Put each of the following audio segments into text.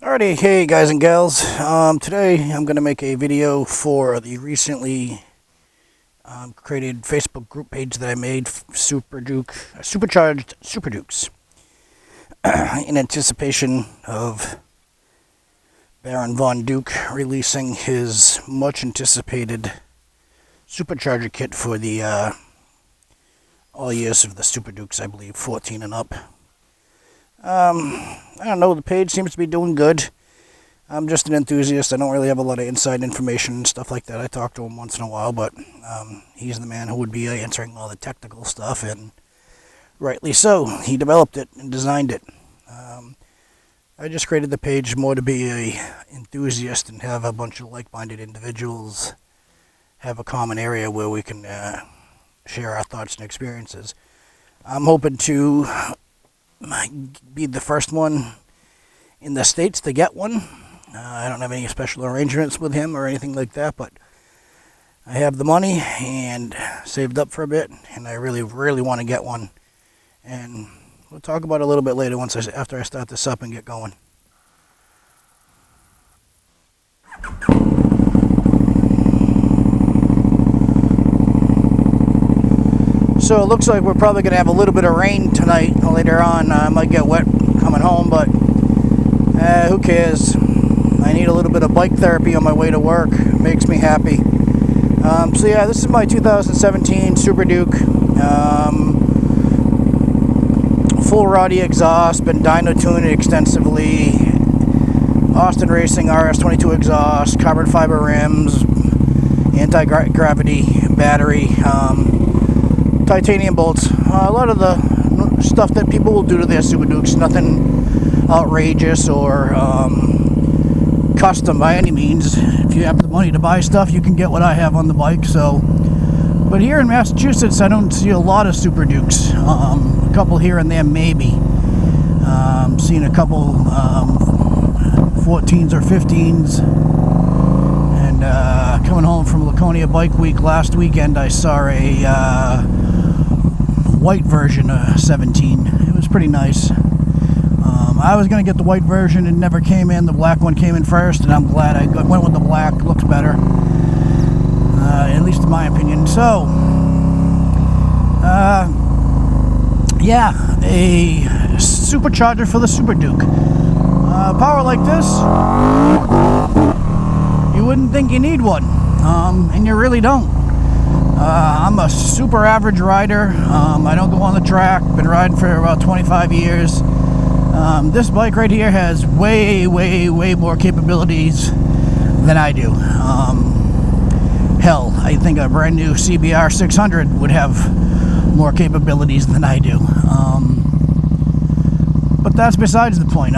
Alrighty, hey guys and gals. Today I'm going to make a video for the recently created Facebook group page that I made, Supercharged Super Dukes, in anticipation of Baron Von Duke releasing his much anticipated Supercharger kit for the all years of the Super Dukes, I believe, 14 and up. I don't know, the page seems to be doing good. I'm just an enthusiast. I don't really have a lot of inside information and stuff like that. I talk to him once in a while, but he's the man who would be answering all the technical stuff, and rightly so. He developed it and designed it. I just created the page more to be a enthusiast and have a bunch of like-minded individuals have a common area where we can share our thoughts and experiences. I'm hoping to be the first one in the States to get one. I don't have any special arrangements with him or anything like that, but I have the money and saved up for a bit, and I really want to get one. And we'll talk about it a little bit later after I start this up and get going. So it looks like we're probably going to have a little bit of rain tonight. Later on, I might get wet coming home, but who cares? I need a little bit of bike therapy on my way to work. It makes me happy. So yeah, this is my 2017 Super Duke. Full Roddy exhaust, been dyno tuned extensively. Austin Racing RS22 exhaust, carbon fiber rims, anti-gravity battery, titanium bolts. A lot of the stuff that people will do to their Super Dukes, nothing outrageous or custom by any means. If you have the money to buy stuff, you can get what I have on the bike. So, but here in Massachusetts, I don't see a lot of Super Dukes. A couple here and there, maybe. Seen a couple 14s or 15s. And coming home from Laconia Bike Week last weekend, I saw a white version of 17. It was pretty nice. I was going to get the white version. It never came in. The black one came in first, and I'm glad I went with the black. Looks better, at least in my opinion. So, yeah, a supercharger for the Super Duke. Power like this, you wouldn't think you need one, and you really don't. I'm a super average rider. I don't go on the track. Been riding for about 25 years. This bike right here has way more capabilities than I do. Hell, I think a brand new CBR 600 would have more capabilities than I do. But that's besides the point.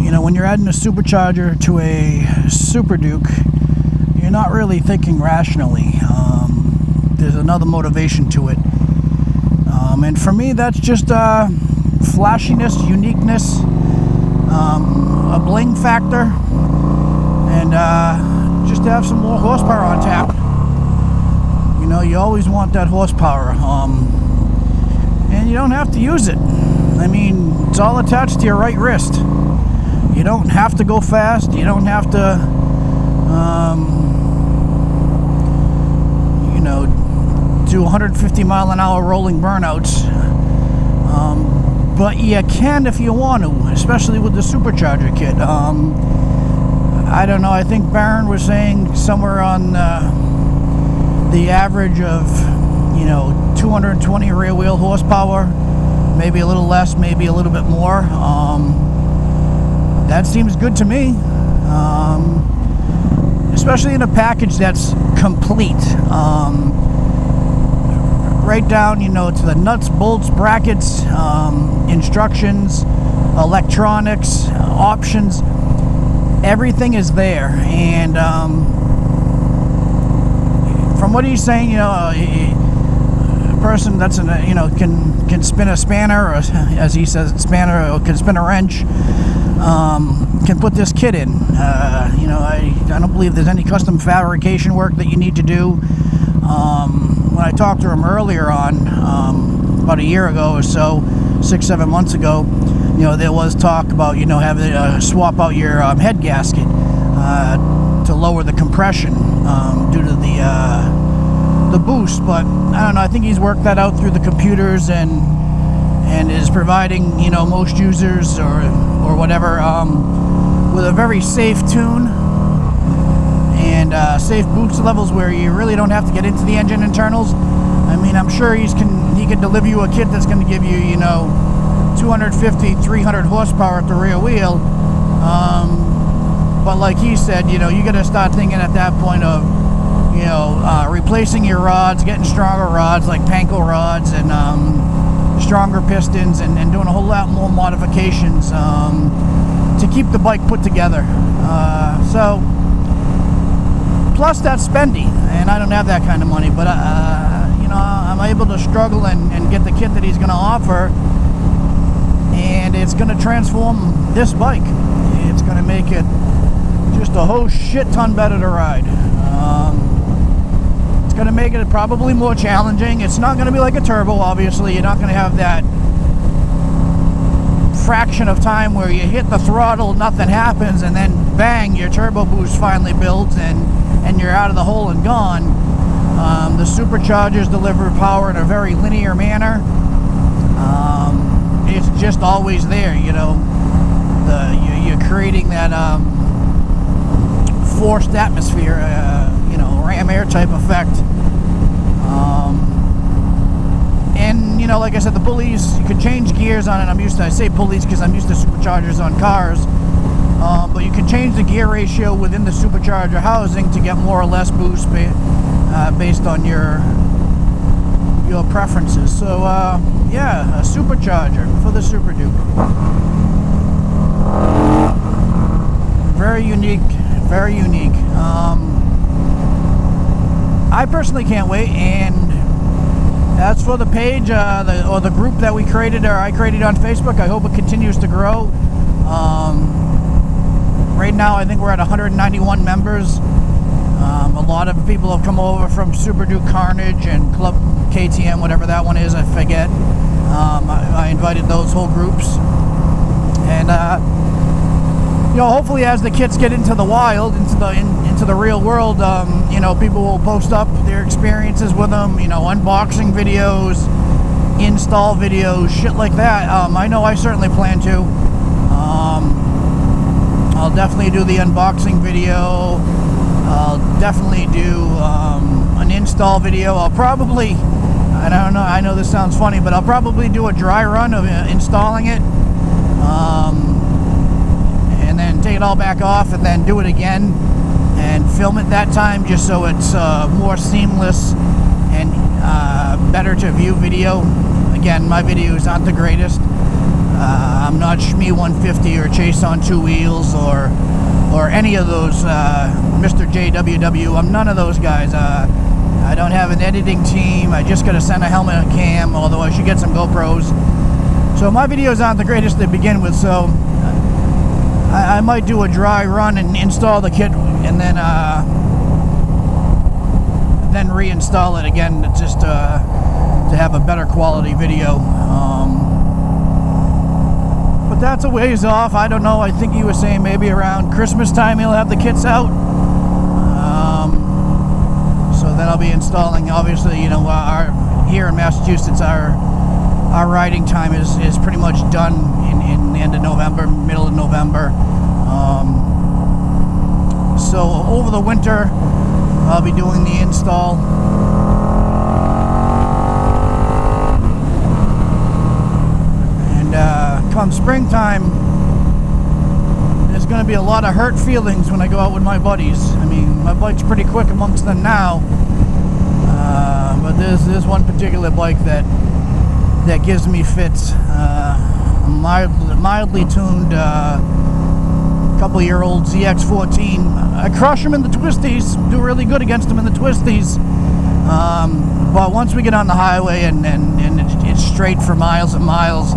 You know, when you're adding a supercharger to a Super Duke, you're not really thinking rationally. There's another motivation to it. And for me, that's just flashiness, uniqueness, a bling factor, and just to have some more horsepower on tap. You know, you always want that horsepower, and you don't have to use it. I mean, it's all attached to your right wrist. You don't have to go fast. You don't have to, you know, do 150 mile an hour rolling burnouts. But you can if you want to, especially with the Supercharger kit. I don't know, I think Baron was saying somewhere on the average of, you know, 220 rear wheel horsepower, maybe a little less, maybe a little bit more. That seems good to me, especially in a package that's complete. Right down, you know, to the nuts, bolts, brackets, instructions, electronics, options. Everything is there. And from what he's saying, you know, a person that's you know, can spin a spanner, or as he says, spanner, or can spin a wrench, can put this kit in. You know, I don't believe there's any custom fabrication work that you need to do. When I talked to him earlier on, about a year ago or so, 6-7 months ago, you know, there was talk about, you know, having to swap out your head gasket to lower the compression due to the boost. But I don't know, I think he's worked that out through the computers and is providing, you know, most users or whatever with a very safe tune and safe boost levels where you really don't have to get into the engine internals. I mean, I'm sure he can deliver you a kit that's going to give you, you know, 250, 300 horsepower at the rear wheel. But like he said, you know, you got to start thinking at that point of, you know, replacing your rods, getting stronger rods like Panko rods and stronger pistons, and doing a whole lot more modifications to keep the bike put together. So, plus that's spendy, and I don't have that kind of money, but you know, I'm able to struggle and get the kit that he's going to offer, and it's going to transform this bike. It's going to make it just a whole shit ton better to ride. It's going to make it probably more challenging. It's not going to be like a turbo, obviously. You're not going to have that fraction of time where you hit the throttle, nothing happens, and then bang, your turbo boost finally builds and you're out of the hole and gone. The superchargers deliver power in a very linear manner. It's just always there, you know. You're creating that forced atmosphere, you know, ram air type effect. And you know, like I said, the pulleys, you can change gears on it. I say pulleys because I'm used to superchargers on cars. But you can change the gear ratio within the supercharger housing to get more or less boost based on your preferences. So yeah, a supercharger for the Super Duke. Very unique, very unique. I personally can't wait, and as for the page or the group that we created, or I created on Facebook, I hope it continues to grow. Right now, I think we're at 191 members. A lot of people have come over from Super Duke Carnage and Club KTM, whatever that one is, I forget. I invited those whole groups, and you know, hopefully as the kits get into the wild, into the real world, you know, people will post up their experiences with them. You know, unboxing videos, install videos, shit like that. I know I certainly plan to. I'll definitely do the unboxing video. I'll definitely do an install video. I'll probably, I don't know, I know this sounds funny, but I'll probably do a dry run of installing it, and then take it all back off and then do it again and film it that time, just so it's more seamless and better to view video. Again, my videos aren't the greatest. I'm not Shmee 150 or Chase on Two Wheels or any of those Mr. JWW. I'm none of those guys. I don't have an editing team. I just got to send a helmet and cam, although I should get some GoPros. So my videos aren't the greatest to begin with, so I might do a dry run and install the kit and then reinstall it again, just to have a better quality video. But that's a ways off. I don't know. I think he was saying maybe around Christmas time he'll have the kits out. So then I'll be installing. Obviously, you know, here in Massachusetts, our riding time is pretty much done in the end of November, middle of November. So over the winter, I'll be doing the install. Come springtime, there's going to be a lot of hurt feelings when I go out with my buddies. I mean, my bike's pretty quick amongst them now, but there's one particular bike that gives me fits. Mildly tuned couple-year-old ZX14. I crush him in the twisties, do really good against him in the twisties. But once we get on the highway and it's straight for miles and miles,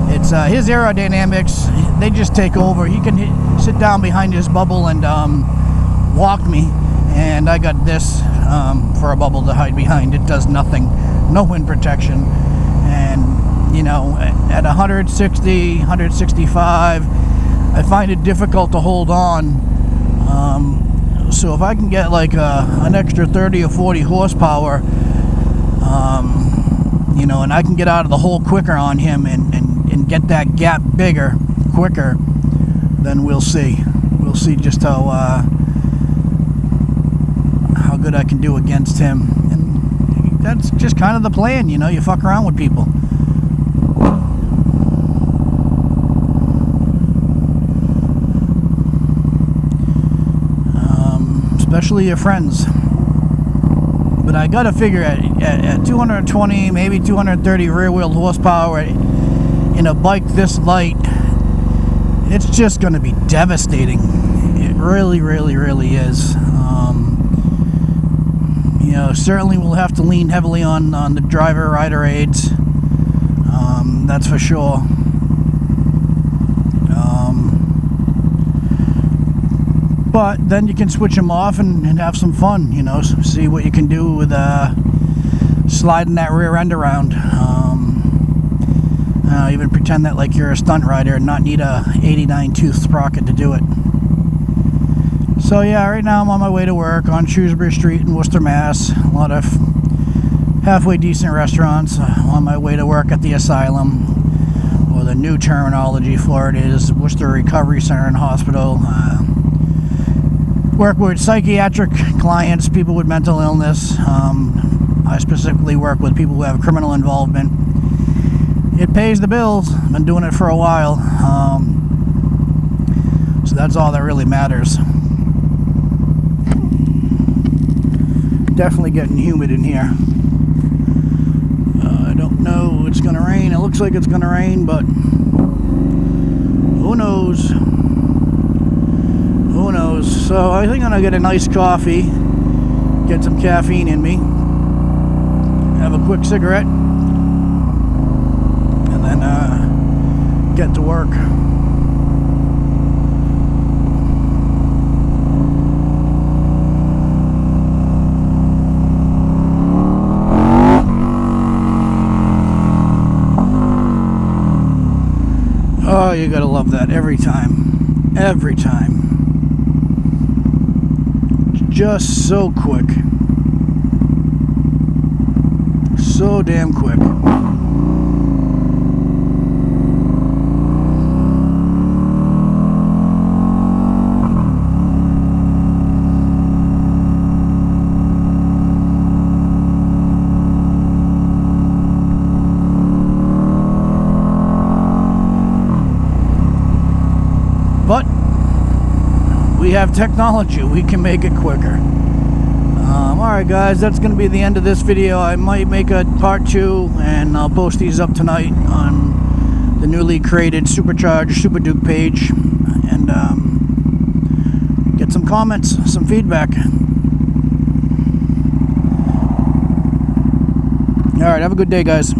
it's his aerodynamics, they just take over. He can sit down behind his bubble and walk me, and I got this for a bubble to hide behind. It does nothing, no wind protection, and you know, at 160, 165, I find it difficult to hold on. So if I can get like an extra 30 or 40 horsepower, you know, and I can get out of the hole quicker on him and get that gap bigger, quicker, then we'll see. We'll see just how good I can do against him. And that's just kind of the plan, you know, you fuck around with people. Especially your friends. But I gotta figure at 220, maybe 230 rear-wheel horsepower in a bike this light, it's just gonna be devastating. It really, really, really is. You know, certainly we'll have to lean heavily on the driver rider aids. That's for sure. But then you can switch them off and have some fun, you know, see what you can do with sliding that rear end around. Even pretend that like you're a stunt rider and not need a 89 tooth sprocket to do it. So yeah, right now I'm on my way to work on Shrewsbury Street in Worcester, Mass. A lot of halfway decent restaurants. On my way to work at the Asylum, or the new terminology for it is Worcester Recovery Center and Hospital. Work with psychiatric clients, people with mental illness. I specifically work with people who have criminal involvement. It pays the bills. I've been doing it for a while. So that's all that really matters. Definitely getting humid in here. I don't know if it's going to rain. It looks like it's going to rain, but who knows? Who knows? So I think I'm going to get a nice coffee, get some caffeine in me, have a quick cigarette, and then get to work. Oh, you gotta love that every time. Every time. Just so quick. So damn quick. But we have technology. We can make it quicker. Alright guys, that's going to be the end of this video. I might make a part 2, and I'll post these up tonight on the newly created Supercharger Super Duke page, and get some comments, some feedback. Alright, have a good day guys.